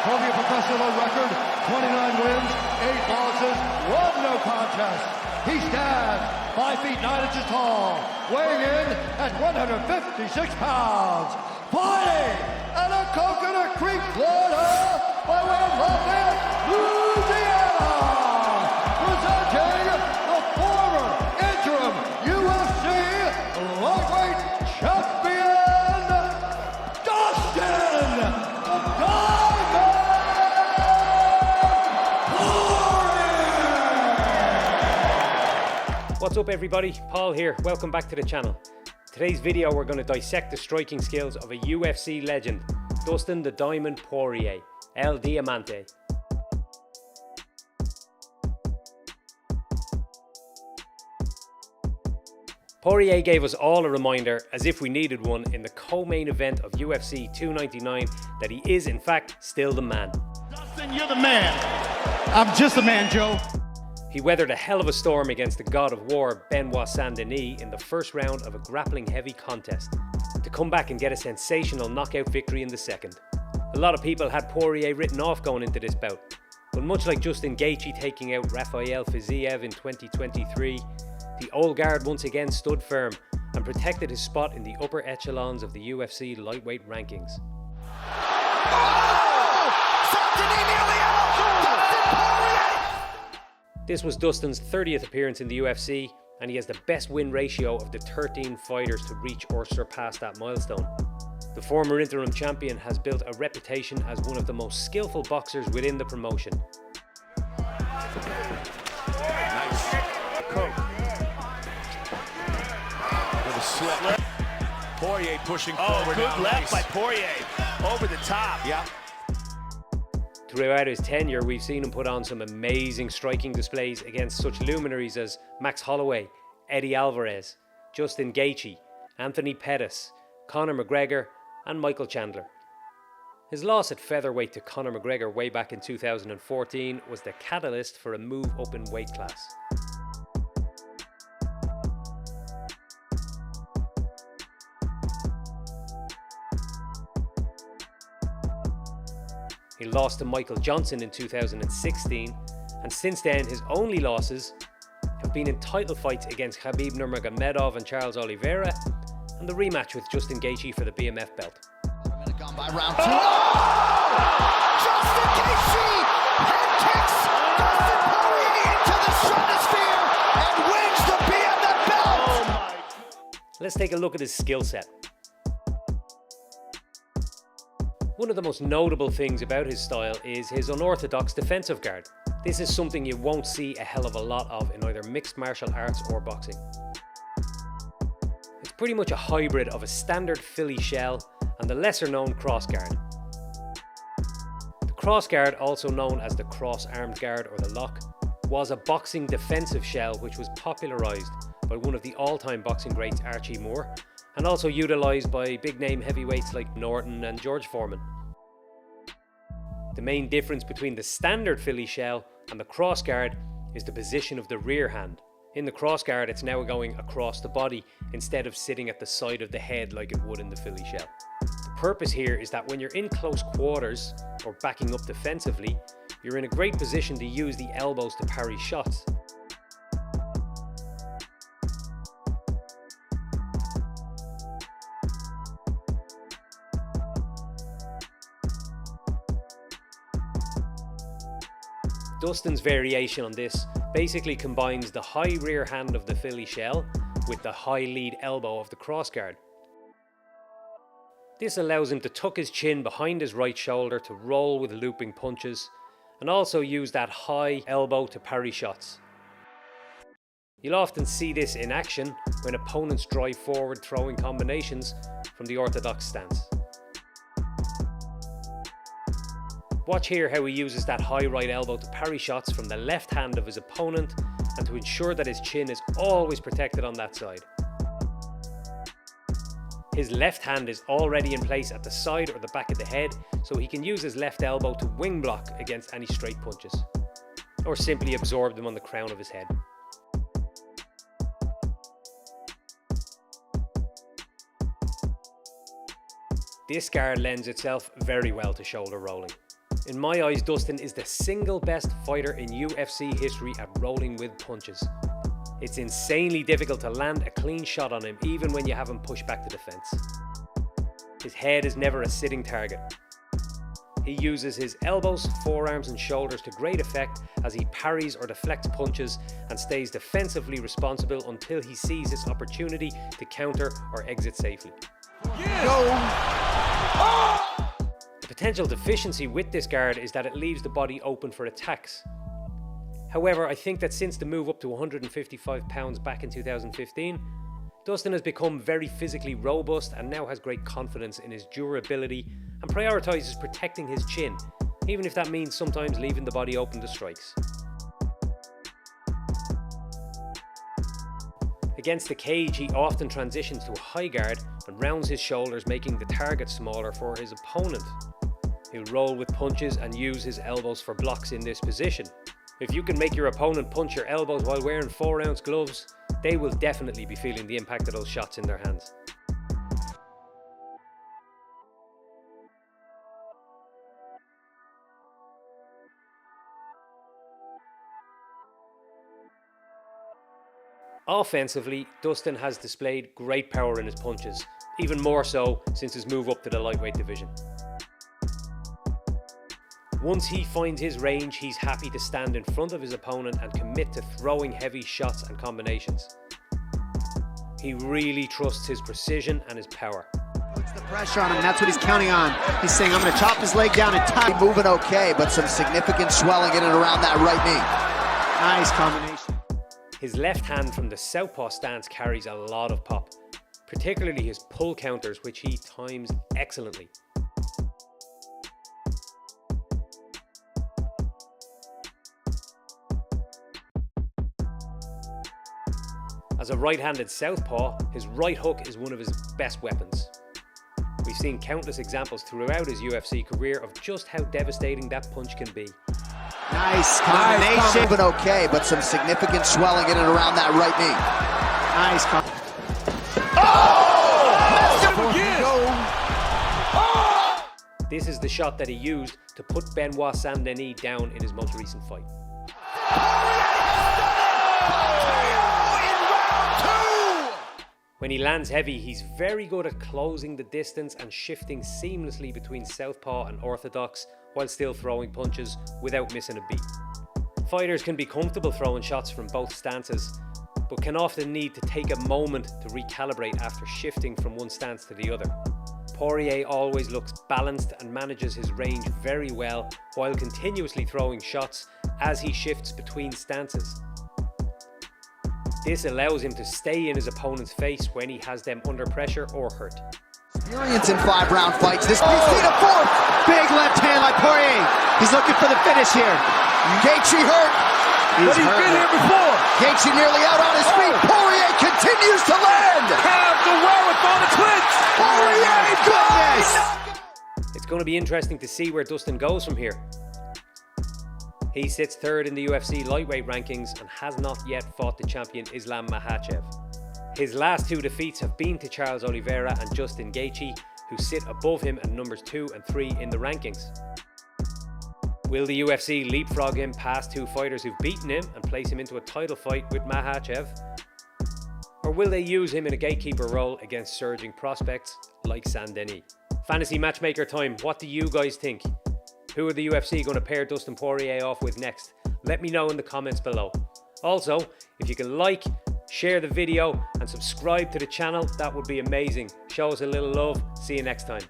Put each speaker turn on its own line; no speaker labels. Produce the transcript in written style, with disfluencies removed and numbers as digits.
holding a professional record, 29 wins, 8 losses, 1 no contest. He stands 5 feet 9 inches tall, weighing in at 156 pounds. Fighting out of Coconut Creek, Florida, by way of Lafayette, Louisiana, presenting the former interim UFC lightweight champion, Dustin The Diamond Poirier!
What's up everybody, Paul here, welcome back to the channel. Today's video we're going to dissect the striking skills of a UFC legend, Dustin The Diamond Poirier, El Diamante. Poirier gave us all a reminder, as if we needed one, in the co-main event of UFC 299 that he is in fact still the man.
Dustin, you're the man. I'm just a man, Joe.
He weathered a hell of a storm against the god of war, Benoit Saint-Denis, in the first round of a grappling heavy contest, to come back and get a sensational knockout victory in the second. A lot of people had Poirier written off going into this bout, but much like Justin Gaethje taking out Rafael Fiziev in 2023, the old guard once again stood firm and protected his spot in the upper echelons of the UFC lightweight rankings. This was Dustin's 30th appearance in the UFC, and he has the best win ratio of the 13 fighters to reach or surpass that milestone. The former interim champion has built a reputation as one of the most skillful boxers within the promotion.
Nice. Coke. With a slip. Poirier pushing forward.
Good
now.
left
Nice.
by Poirier. Over the top.
Yeah.
Throughout his tenure, we've seen him put on some amazing striking displays against such luminaries as Max Holloway, Eddie Alvarez, Justin Gaethje, Anthony Pettis, Conor McGregor, and Michael Chandler. His loss at featherweight to Conor McGregor way back in 2014 was the catalyst for a move up in weight class. He lost to Michael Johnson in 2016, and since then his only losses have been in title fights against Khabib Nurmagomedov and Charles Oliveira, and the rematch with Justin Gaethje for the BMF belt.
Gone by round 2. Justin Gaethje head kicks Dustin Poirier into the stratosphere and wins the BMF belt.
Let's take a look at his skill set. One of the most notable things about his style is his unorthodox defensive guard. This is something you won't see a hell of a lot of in either mixed martial arts or boxing. It's pretty much a hybrid of a standard Philly shell and the lesser known cross guard. The cross guard, also known as the cross-armed guard or the lock, was a boxing defensive shell which was popularised by one of the all-time boxing greats, Archie Moore, and also utilised by big-name heavyweights like Norton and George Foreman. The main difference between the standard Philly shell and the crossguard is the position of the rear hand. In the crossguard, it's now going across the body instead of sitting at the side of the head like it would in the Philly shell. The purpose here is that when you're in close quarters or backing up defensively, you're in a great position to use the elbows to parry shots. Dustin's variation on this basically combines the high rear hand of the Philly shell with the high lead elbow of the crossguard. This allows him to tuck his chin behind his right shoulder to roll with looping punches, and also use that high elbow to parry shots. You'll often see this in action when opponents drive forward throwing combinations from the orthodox stance. Watch here how he uses that high right elbow to parry shots from the left hand of his opponent and to ensure that his chin is always protected on that side. His left hand is already in place at the side or the back of the head, so he can use his left elbow to wing block against any straight punches, or simply absorb them on the crown of his head. This guard lends itself very well to shoulder rolling. In my eyes, Dustin is the single best fighter in UFC history at rolling with punches. It's insanely difficult to land a clean shot on him even when you have him push back the defense. His head is never a sitting target. He uses his elbows, forearms and shoulders to great effect as he parries or deflects punches and stays defensively responsible until he sees his opportunity to counter or exit safely. The potential deficiency with this guard is that it leaves the body open for attacks. However, I think that since the move up to 155 pounds back in 2015, Dustin has become very physically robust and now has great confidence in his durability and prioritises protecting his chin, even if that means sometimes leaving the body open to strikes. Against the cage, he often transitions to a high guard and rounds his shoulders, making the target smaller for his opponent. He'll roll with punches and use his elbows for blocks in this position. If you can make your opponent punch your elbows while wearing 4-ounce gloves, they will definitely be feeling the impact of those shots in their hands. Offensively, Dustin has displayed great power in his punches, even more so since his move up to the lightweight division. Once he finds his range, he's happy to stand in front of his opponent and commit to throwing heavy shots and combinations. He really trusts his precision and his power.
Puts the pressure on him, that's what he's counting on. He's saying, I'm going to chop his leg down and tie. Moving okay, but some significant swelling in and around that right knee. Nice combination.
His left hand from the southpaw stance carries a lot of pop, particularly his pull counters, which he times excellently. As a right-handed southpaw, his right hook is one of his best weapons. We've seen countless examples throughout his UFC career of just how devastating that punch can be.
Nice combination. Moving okay, but some significant swelling in and around that right knee. Nice combination.
This is the shot that he used to put Benoit Saint-Denis down in his most recent fight. When he lands heavy, he's very good at closing the distance and shifting seamlessly between southpaw and orthodox while still throwing punches without missing a beat. Fighters can be comfortable throwing shots from both stances, but can often need to take a moment to recalibrate after shifting from one stance to the other. Poirier always looks balanced and manages his range very well while continuously throwing shots as he shifts between stances. This allows him to stay in his opponent's face when he has them under pressure or hurt.
Experience in 5-round fights. This needs to be the fourth. Big left hand by Poirier. He's looking for the finish here. Gaethje hurt.
But he's been here before.
Gaethje nearly out on his feet. Poirier continues to land.
Have the wherewithal to clinch.
Poirier, goodness.
It's going to be interesting to see where Dustin goes from here. He sits third in the UFC lightweight rankings and has not yet fought the champion Islam Makhachev. His last two defeats have been to Charles Oliveira and Dustin Gaethje, who sit above him at numbers 2 and 3 in the rankings. Will the UFC leapfrog him past two fighters who've beaten him and place him into a title fight with Makhachev? Or will they use him in a gatekeeper role against surging prospects like Saint-Denis? Fantasy matchmaker time, what do you guys think? Who are the UFC going to pair Dustin Poirier off with next? Let me know in the comments below. Also, if you can like, share the video and subscribe to the channel, that would be amazing. Show us a little love. See you next time.